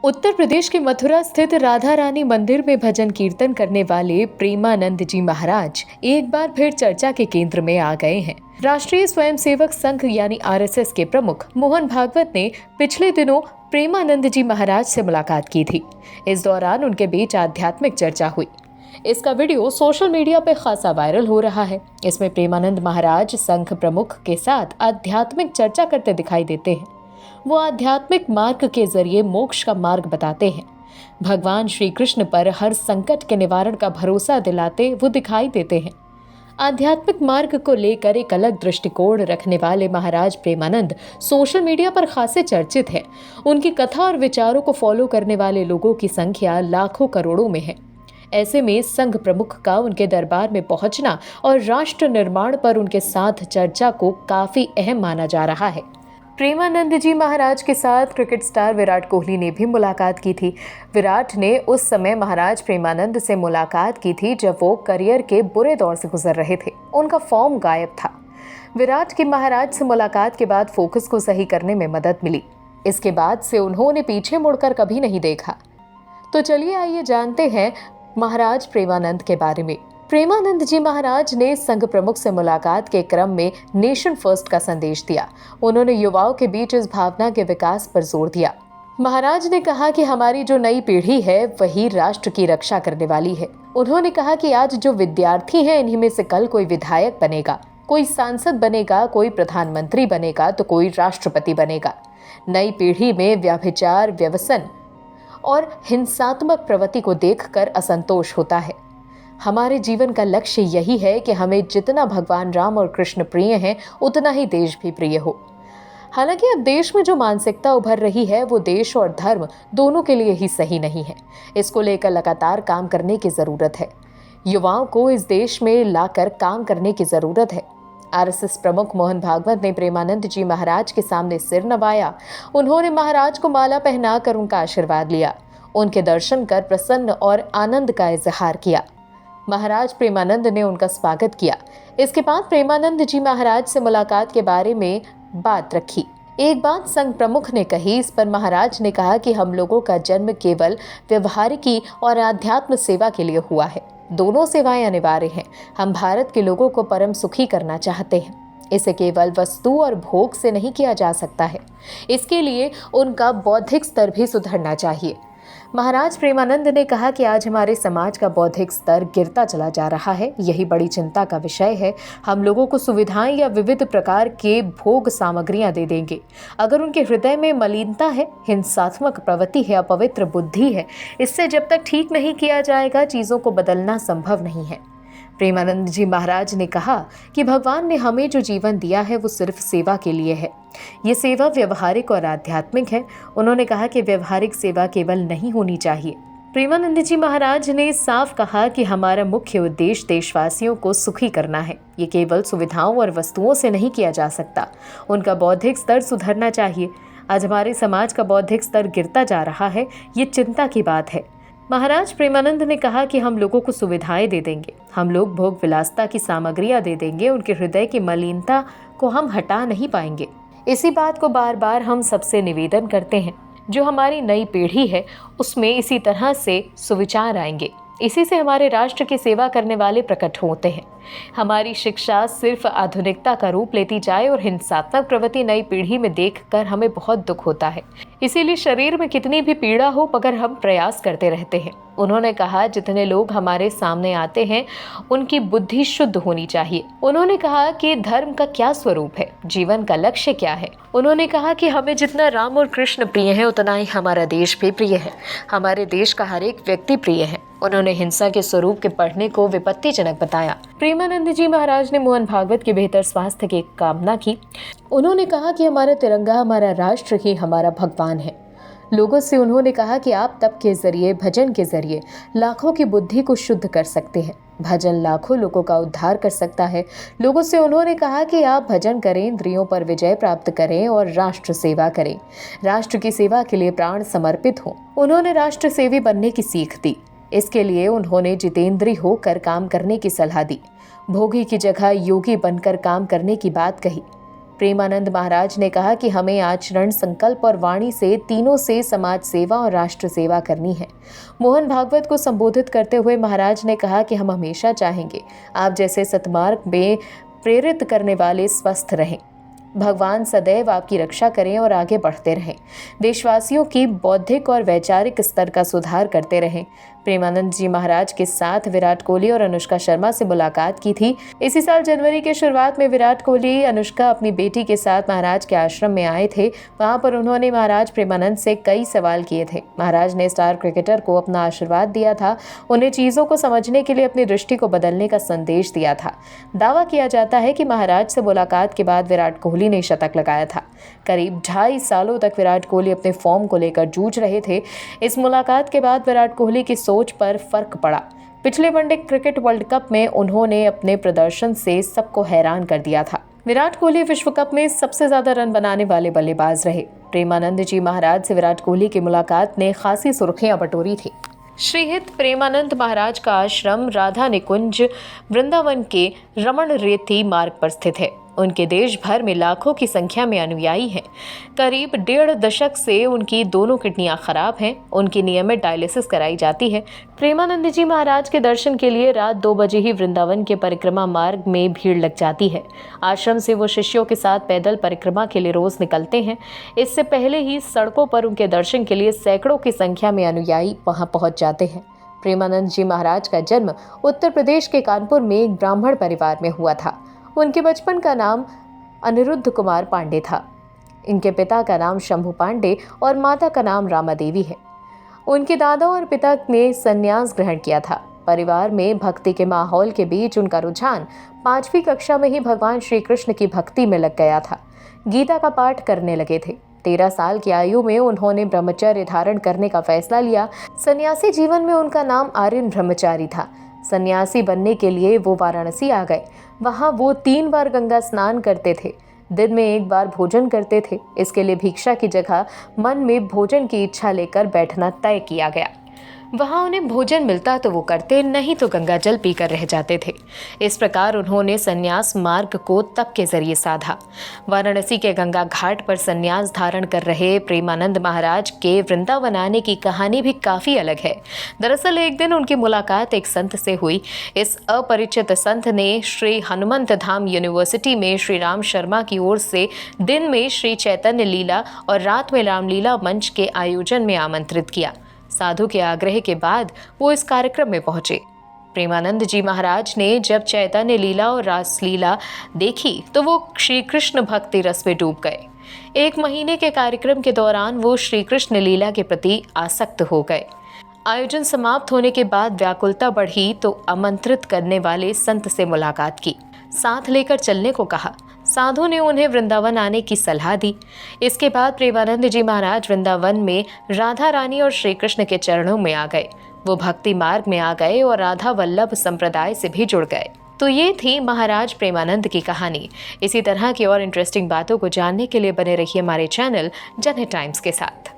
उत्तर प्रदेश के मथुरा स्थित राधा रानी मंदिर में भजन कीर्तन करने वाले प्रेमानंद जी महाराज एक बार फिर चर्चा के केंद्र में आ गए हैं। राष्ट्रीय स्वयंसेवक संघ यानी आरएसएस के प्रमुख मोहन भागवत ने पिछले दिनों प्रेमानंद जी महाराज से मुलाकात की थी। इस दौरान उनके बीच आध्यात्मिक चर्चा हुई। इसका वीडियो सोशल मीडिया पर खासा वायरल हो रहा है। इसमें प्रेमानंद महाराज संघ प्रमुख के साथ आध्यात्मिक चर्चा करते दिखाई देते हैं। वो आध्यात्मिक मार्ग के जरिए मोक्ष का मार्ग बताते हैं। भगवान श्री कृष्ण पर हर संकट के निवारण का भरोसा दिलाते वो दिखाई देते हैं। आध्यात्मिक मार्ग को लेकर एक अलग दृष्टिकोण रखने वाले महाराज प्रेमानंद सोशल मीडिया पर खासे चर्चित हैं। उनकी कथा और विचारों को फॉलो करने वाले लोगों की संख्या लाखों करोड़ों में है। ऐसे में संघ प्रमुख का उनके दरबार में पहुंचना और राष्ट्र निर्माण पर उनके साथ चर्चा को काफी अहम माना जा रहा है। प्रेमानंद जी महाराज के साथ क्रिकेट स्टार विराट कोहली ने भी मुलाकात की थी। विराट ने उस समय महाराज प्रेमानंद से मुलाकात की थी जब वो करियर के बुरे दौर से गुजर रहे थे। उनका फॉर्म गायब था। विराट की महाराज से मुलाकात के बाद फोकस को सही करने में मदद मिली। इसके बाद से उन्होंने पीछे मुड़कर कभी नहीं देखा। तो चलिए आइए जानते हैं महाराज प्रेमानंद के बारे में। प्रेमानंद जी महाराज ने संघ प्रमुख से मुलाकात के क्रम में नेशन फर्स्ट का संदेश दिया। उन्होंने युवाओं के बीच इस भावना के विकास पर जोर दिया। महाराज ने कहा कि हमारी जो नई पीढ़ी है वही राष्ट्र की रक्षा करने वाली है। उन्होंने कहा कि आज जो विद्यार्थी हैं इन्हीं में से कल कोई विधायक बनेगा, कोई सांसद बनेगा, कोई प्रधानमंत्री बनेगा तो कोई राष्ट्रपति बनेगा। नई पीढ़ी में व्यभिचार, व्यसन और हिंसात्मक प्रवृत्ति को देखकर असंतोष होता है। हमारे जीवन का लक्ष्य यही है कि हमें जितना भगवान राम और कृष्ण प्रिय हैं उतना ही देश भी प्रिय हो। हालांकि अब देश में जो मानसिकता उभर रही है वो देश और धर्म दोनों के लिए ही सही नहीं है। इसको लेकर लगातार काम करने की ज़रूरत है। युवाओं को इस देश में लाकर काम करने की ज़रूरत है। आरएसएस प्रमुख मोहन भागवत ने प्रेमानंद जी महाराज के सामने सिर नवाया। उन्होंने महाराज को माला पहनाकर उनका आशीर्वाद लिया। उनके दर्शन कर प्रसन्न और आनंद का इजहार किया। महाराज प्रेमानंद ने उनका स्वागत किया। इसके बाद प्रेमानंद जी महाराज से मुलाकात के बारे में बात रखी। एक बात संघ प्रमुख ने कही। इस पर महाराज ने कहा कि हम लोगों का जन्म केवल व्यवहारिकी और आध्यात्म सेवा के लिए हुआ है। दोनों सेवाएं अनिवार्य हैं। हम भारत के लोगों को परम सुखी करना चाहते हैं। इसे केवल वस्तु और भोग से नहीं किया जा सकता है। इसके लिए उनका बौद्धिक स्तर भी सुधरना चाहिए। महाराज प्रेमानंद ने कहा कि आज हमारे समाज का बौद्धिक स्तर गिरता चला जा रहा है। यही बड़ी चिंता का विषय है। हम लोगों को सुविधाएं या विविध प्रकार के भोग सामग्रियां दे देंगे। अगर उनके हृदय में मलिनता है, हिंसात्मक प्रवृत्ति है, अपवित्र बुद्धि है, इससे जब तक ठीक नहीं किया जाएगा चीज़ों को बदलना संभव नहीं है। प्रेमानंद जी महाराज ने कहा कि भगवान ने हमें जो जीवन दिया है वो सिर्फ सेवा के लिए है। ये सेवा व्यवहारिक और आध्यात्मिक है। उन्होंने कहा कि व्यवहारिक सेवा केवल नहीं होनी चाहिए। प्रेमानंद जी महाराज ने साफ कहा कि हमारा मुख्य उद्देश्य देशवासियों को सुखी करना है। ये केवल सुविधाओं और वस्तुओं से नहीं किया जा सकता। उनका बौद्धिक स्तर सुधरना चाहिए। आज हमारे समाज का बौद्धिक स्तर गिरता जा रहा है। ये चिंता की बात है। महाराज प्रेमानंद ने कहा कि हम लोगों को सुविधाएं दे देंगे। हम लोग भोग विलासता की सामग्रियां दे देंगे। उनके हृदय की मलिनता को हम हटा नहीं पाएंगे। इसी बात को बार बार हम सबसे निवेदन करते हैं। जो हमारी नई पीढ़ी है उसमें इसी तरह से सुविचार आएंगे। इसी से हमारे राष्ट्र की सेवा करने वाले प्रकट होते हैं। हमारी शिक्षा सिर्फ आधुनिकता का रूप लेती जाए और हिंसात्मक प्रवृत्ति नई पीढ़ी में देखकर हमें बहुत दुख होता है। इसीलिए शरीर में कितनी भी पीड़ा हो मगर हम प्रयास करते रहते हैं। उन्होंने कहा जितने लोग हमारे सामने आते हैं उनकी बुद्धि शुद्ध होनी चाहिए। उन्होंने कहा कि धर्म का क्या स्वरूप है, जीवन का लक्ष्य क्या है। उन्होंने कहा कि हमें जितना राम और कृष्ण प्रिय है उतना ही हमारा देश भी प्रिय है। हमारे देश का हर एक व्यक्ति प्रिय है। उन्होंने हिंसा के स्वरूप के पढ़ने को विपत्तिजनक बताया। प्रेमानंद जी महाराज ने मोहन भागवत के बेहतर स्वास्थ्य की कामना की। उन्होंने कहा कि हमारा तिरंगा, हमारा राष्ट्र ही हमारा भगवान है। लोगों से उन्होंने कहा कि आप तप के जरिए, भजन के जरिए लाखों की बुद्धि को शुद्ध कर सकते हैं। भजन लाखों लोगों का उद्धार कर सकता है। लोगों से उन्होंने कहा कि आप भजन करें, इंद्रियों पर विजय प्राप्त करें और राष्ट्र सेवा करें। राष्ट्र की सेवा के लिए प्राण समर्पित हों। उन्होंने राष्ट्र सेवी बनने की सीख दी। इसके लिए उन्होंने जितेंद्री होकर काम करने की सलाह दी। भोगी की जगह योगी बनकर काम करने की बात कही। प्रेमानंद महाराज ने कहा कि हमें आचरण, संकल्प और वाणी से तीनों से समाज सेवा और राष्ट्र सेवा करनी है। मोहन भागवत को संबोधित करते हुए महाराज ने कहा कि हम हमेशा चाहेंगे आप जैसे सतमार्ग में प्रेरित करने वाले स्वस्थ रहें। भगवान सदैव आपकी रक्षा करें और आगे बढ़ते रहें। देशवासियों की बौद्धिक और वैचारिक स्तर का सुधार करते रहें। प्रेमानंद जी महाराज के साथ विराट कोहली और अनुष्का शर्मा से मुलाकात की थी। इसी साल जनवरी के शुरुआत में विराट कोहली, अनुष्का अपनी बेटी के साथ महाराज के आश्रम में आए थे। वहां पर उन्होंने महाराज प्रेमानंद से कई सवाल किए थे। महाराज ने स्टार क्रिकेटर को अपना आशीर्वाद दिया था, उन्हें चीजों को समझने के लिए अपनी दृष्टि को बदलने का संदेश दिया था। दावा किया जाता है कि महाराज से मुलाकात के बाद विराट कोहली ने शतक लगाया था। करीब 2.5 सालों तक विराट कोहली अपने फॉर्म को लेकर जूझ रहे थे। इस मुलाकात के बाद विराट कोहली की सोच पर फर्क पड़ा। पिछले वनडे क्रिकेट वर्ल्ड कप में उन्होंने अपने प्रदर्शन से सबको हैरान कर दिया था। विराट कोहली विश्व कप में सबसे ज्यादा रन बनाने वाले बल्लेबाज रहे। प्रेमानंद जी महाराज से विराट कोहली की मुलाकात ने खासी सुर्खियां बटोरी थी। श्रीहित प्रेमानंद महाराज का आश्रम राधा निकुंज वृंदावन के रमण रेती मार्ग पर स्थित है। उनके देश भर में लाखों की संख्या में अनुयायी हैं। करीब 1.5 दशक से उनकी दोनों किडनियां खराब हैं। उनकी नियमित डायलिसिस कराई जाती है। प्रेमानंद जी महाराज के दर्शन के लिए रात 2 बजे ही वृंदावन के परिक्रमा मार्ग में भीड़ लग जाती है। आश्रम से वो शिष्यों के साथ पैदल परिक्रमा के लिए रोज निकलते हैं। इससे पहले ही सड़कों पर उनके दर्शन के लिए सैकड़ों की संख्या में अनुयायी वहां पहुंच जाते हैं। प्रेमानंद जी महाराज का जन्म उत्तर प्रदेश के कानपुर में एक ब्राह्मण परिवार में हुआ था। उनके बचपन का नाम अनिरुद्ध कुमार पांडे था। इनके पिता का नाम शंभू पांडे और माता का नाम रामा देवी है। उनके दादा और पिता ने संन्यास ग्रहण किया था। परिवार में भक्ति के माहौल के बीच उनका रुझान 5वीं कक्षा में ही भगवान श्री कृष्ण की भक्ति में लग गया था। गीता का पाठ करने लगे थे। 13 साल की आयु में उन्होंने ब्रह्मचर्य धारण करने का फैसला लिया। सन्यासी जीवन में उनका नाम आर्यन ब्रह्मचारी था। सन्यासी बनने के लिए वो वाराणसी आ गए। वहाँ वो 3 बार गंगा स्नान करते थे। दिन में 1 बार भोजन करते थे। इसके लिए भिक्षा की जगह मन में भोजन की इच्छा लेकर बैठना तय किया गया। वहाँ उन्हें भोजन मिलता तो वो करते, नहीं तो गंगा जल पीकर रह जाते थे। इस प्रकार उन्होंने संन्यास मार्ग को तप के जरिए साधा। वाराणसी के गंगा घाट पर संन्यास धारण कर रहे प्रेमानंद महाराज के वृंदावन आने की कहानी भी काफ़ी अलग है। दरअसल एक दिन उनकी मुलाकात एक संत से हुई। इस अपरिचित संत ने श्री हनुमंत धाम यूनिवर्सिटी में श्री राम शर्मा की ओर से दिन में श्री चैतन्य लीला और रात में रामलीला मंच के आयोजन में आमंत्रित किया। साधु के आग्रह के बाद वो इस कार्यक्रम में पहुंचे। प्रेमानंद जी महाराज ने जब चैतन्य लीला और रासलीला देखी तो वो श्री कृष्ण भक्ति रस में डूब गए। 1 महीने के कार्यक्रम के दौरान वो श्री कृष्ण लीला के प्रति आसक्त हो गए। आयोजन समाप्त होने के बाद व्याकुलता बढ़ी तो आमंत्रित करने वाले संत से मुलाकात की, साथ लेकर चलने को कहा। साधु ने उन्हें वृंदावन आने की सलाह दी। इसके बाद प्रेमानंद जी महाराज वृंदावन में राधा रानी और श्री कृष्ण के चरणों में आ गए। वो भक्ति मार्ग में आ गए और राधा वल्लभ संप्रदाय से भी जुड़ गए। तो ये थी महाराज प्रेमानंद की कहानी। इसी तरह की और इंटरेस्टिंग बातों को जानने के लिए बने रहिए हमारे चैनल जनहित टाइम्स के साथ।